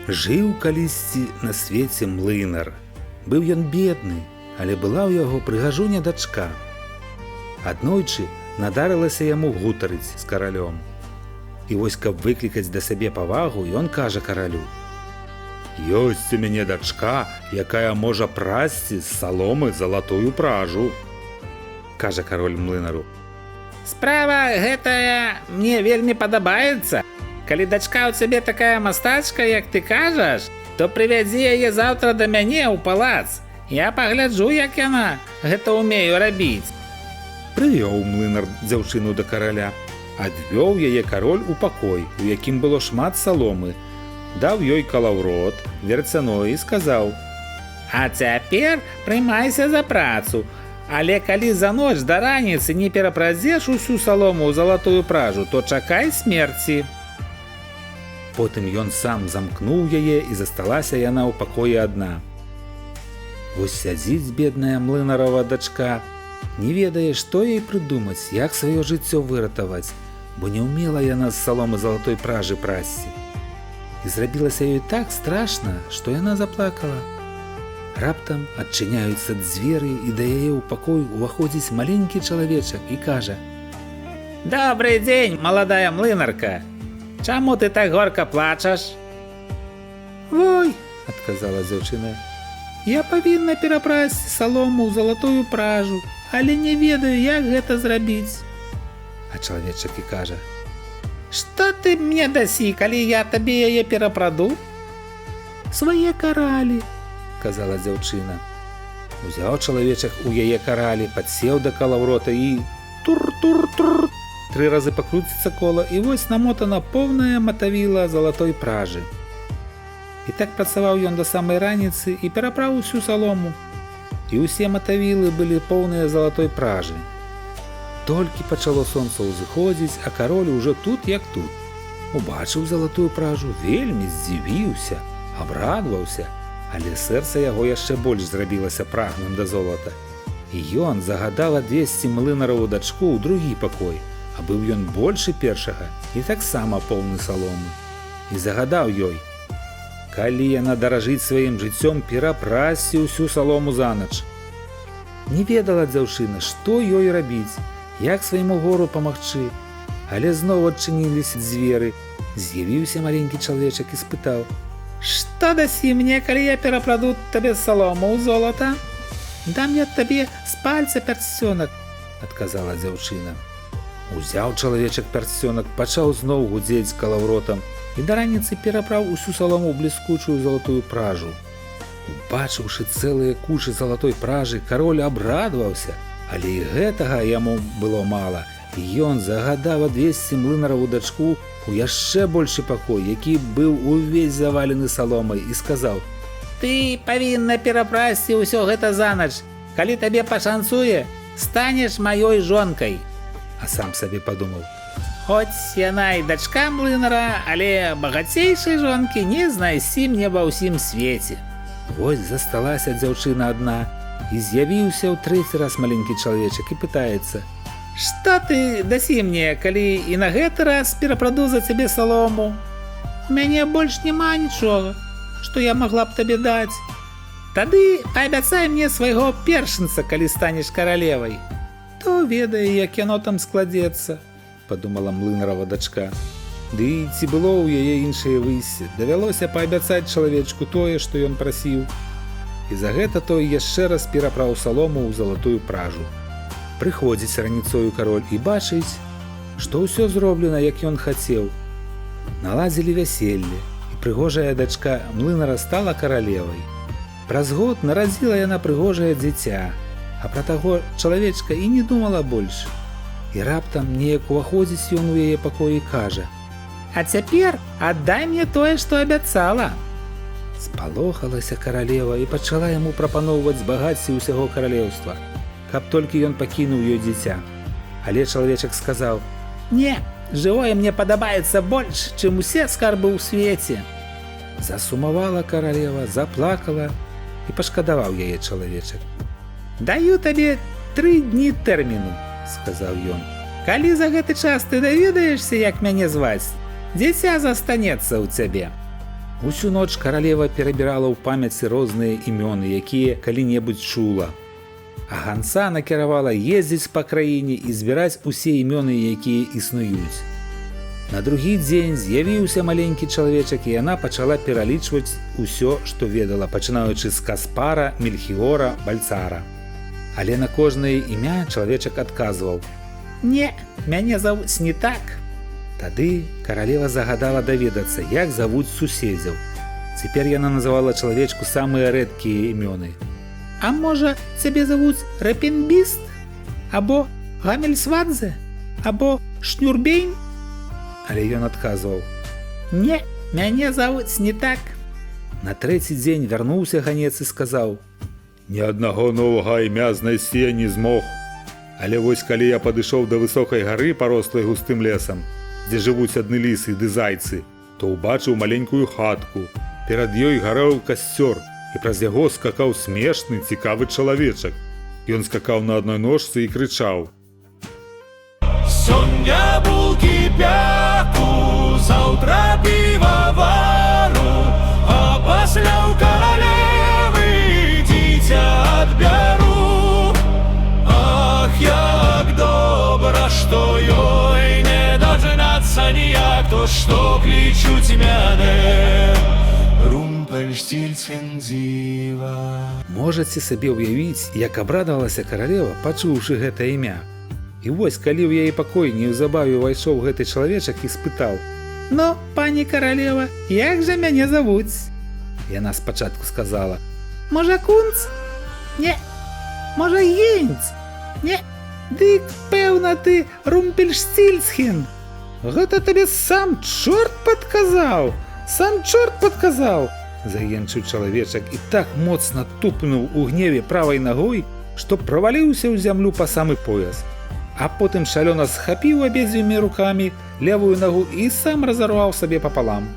Жыў калісьці на свеце млынар. Быў ён бедны, але была ў яго прыгажуня дачка. Аднойчы надарылася яму гутарыць з каралём. І вось, каб выклікаць да сабе павагу, ён кажа каралю: «Ёсць у мяне дачка, якая можа прасці з саломы залатую пражу». Кажа кароль млынару: «Справа гэтая мне вельмі падабаецца. Калі дачка ў цябе такая мастачка, як ты кажаш, то прывядзі яе заўтра да мяне ў палац. Я пагляджу, як яна гэта ўмею рабіць». Прывёў млынар дзяўчыну да караля, адвёў яе кароль у пакой, у якім было шмат саломы, даў ёй калаўрот, верцяно і сказаў: «А цяпер прымайся за працу, але калі за ноч да раніцы не перапрадзеш усю салому ў залатую пражу, то чакай смерці». Потым ён сам замкнуў яе, і засталася яна ў пакоі адна. Вось сядзіць бедная млынарова дачка, не ведае, што ёй прыдумаць, як сваё жыццё выратаваць, бо не ўмела яна з саломы залатой пражы прасці. І зрабілася ёй так страшна, што яна заплакала. Раптам адчыняюцца дзверы, і да яе ў пакой уваходзіць маленькі чалавечак і кажа: «Добрый дзень, маладая млынарка! Чаму ты так горка плачаш?» «Вой!» – адказала дзяўчына. «Я павінна перапрасці салому ў залатую пражу, але не ведаю, як гэта зрабіць». А чалавечак і кажа: «Што ты мне дасі, калі я табе яе перапраду?» «Свае каралі», – казала дзяўчына. Узяў чалавечак у яе каралі, падсеў да калаўрота і тур-тур-тур. 3 разы пакруціцца кола, і вось намотана поўная матавіла залатой пражы. І так працаваў ён да самай раніцы і перапраў усю салому. І ўсе матавілы былі поўныя залатой пражы. Толькі пачало сонца ўзыходзіць, а кароль ужо тут як тут. Убачыў залатую пражу, вельмі здзівіўся, абрадаваўся, але сэрца яго яшчэ больш зрабілася прагным да золата. І ён загадаў адвесці млынарову дачку ў другі пакой, а быў ён большы першага і таксама поўны саломы. І загадаў ёй: калі яна даражыць сваім жыццём, перапрасці ўсю салому за ноч. Не ведала дзяўчына, што ёй рабіць, як свайму гору памагчы, але зноў адчыніліся дзверы. З'явіўся маленькі чалавечак і спытаў: «Што дасі мне, калі я перапраду табе салому ў золата?» «Дам я табе з пальца пярсцёнак», – адказала дзяўчына. Узяў чалавечак пярсцёнак, пачаў зноў гудзець калаўротам і да раніцы перапраў усю салому ў бліскучую залатую пражу. Убачыўшы цэлыя кучы залатой пражы, кароль абрадаваўся, але і гэтага яму было мала, і ён загадаў адвесці млынарову дачку у яшчэ большы пакой, які быў увесь завалены саломай, і сказаў: «Ты павінна перапрасці ўсё гэта за ноч. Калі табе пашанцуе, станеш маёй жонкай». А сам сабе падумаў: «Хоць яна і дачка млынара, але багацейшай жонкі не знайсці мне ва ўсім свеце». Вось засталася дзяўчына адна, і з'явіўся ў 3-й раз маленькі чалавечак і пытаецца: «Што ты дасі мне, калі і на гэты раз перапраду за цябе салому?» «У мяне больш няма нічога, што я магла б табе даць». «Тады паабяцай мне свайго першынца, калі станеш каралевай». «То ведае, як яно там складзецца», – падумала млынарова дачка. Ды ці было ў яе іншае выйсце, давялося паабяцаць чалавечку тое, што ён прасіў. І за гэта той яшчэ раз перапраў салому ў залатую пражу. Прыходзіць раніцою кароль і бачыць, што ўсё зроблена, як ён хацеў. Наладзілі вяселле, і прыгожая дачка млынара стала каралевай. Праз год нарадзіла яна прыгожае дзіця, а пра таго чалавечка і не думала больш. І раптам неяк уваходзіць ён у яе пакой і кажа: «А цяпер аддай мне тое, што абяцала». Спалохалася каралева і пачала яму прапаноўваць багацці ўсяго каралеўства, каб толькі ён пакінуў ёй дзіця. Але чалавечак сказаў: «Не, жывое мне падабаецца больш, чым усе скарбы ў свеце». Засумавала каралева, заплакала і пашкадаваў яе чалавечак. «Даю табе 3 дні тэрміну», – сказаў ён. «Калі за гэты час ты даведаешся, як мяне зваць, дзіця застанецца ў цябе». Усю ноч каралева перабірала ў памяці розныя імёны, якія калі-небудзь чула. А ганца накіравала ездзіць па краіне і збіраць усе імёны, якія існуюць. На другі дзень з'явіўся маленькі чалавечак, і яна пачала пералічваць усё, што ведала, пачынаючы з Каспара, Мельхіора, Бальцара. Але на кожнае імя чалавечак адказваў: «Не, мяне завуць не так». Тады каралева загадала даведацца, як завуць суседзяў. Цяпер яна называла чалавечку самыя рэдкія імёны. «А можа, цябе завуць Рэпенбіст? Або Гамельсвадзе? Або Шнюрбейн?» Але ён адказваў: «Не, мяне завуць не так». На трэці дзень вярнуўся ганец і сказаў: «Ні аднаго новага імя знайсці я не змог. Але вось калі я падышоў да высокай гары, парослай густым лесам, дзе жывуць адны лісы ды зайцы, то ўбачыў маленькую хатку. Перад ёй гарэў касцёр, і праз яго скакаў смешны, цікавы чалавечак. Ён скакаў на адной ножцы і крычаў: «Сёння булкі пяку, заўтра півавару, а пасля ў каралевы дзіця адбяру. Ах, як добра, што ёй не дажынацца ніяк, то што клічуць мяне Румпельштильцхен-дзіва». Можаце сабе ўявіць, як абрадавалася каралева, пачуўшы гэта імя. І вось, калі ў яе пакой неўзабаве ўвайшоў гэты чалавечак і спытаў: «Ну, пані каралева, як жа мяне завуць?» Яна спачатку сказала: «Можа, Кунц? Не. Можа, Генц? Не. Дык, пэўна, ты Румпельштильцхен. Гэта табе сам чорт падказаў! Сам чорт падказаў!» Заенчыў чалавечак і так моцна тупнуў у гневе правай нагой, што праваліўся ў зямлю па самы пояс. А потым шалёна схапіў абедзвюмі рукамі левую нагу і сам разарваў сабе папалам.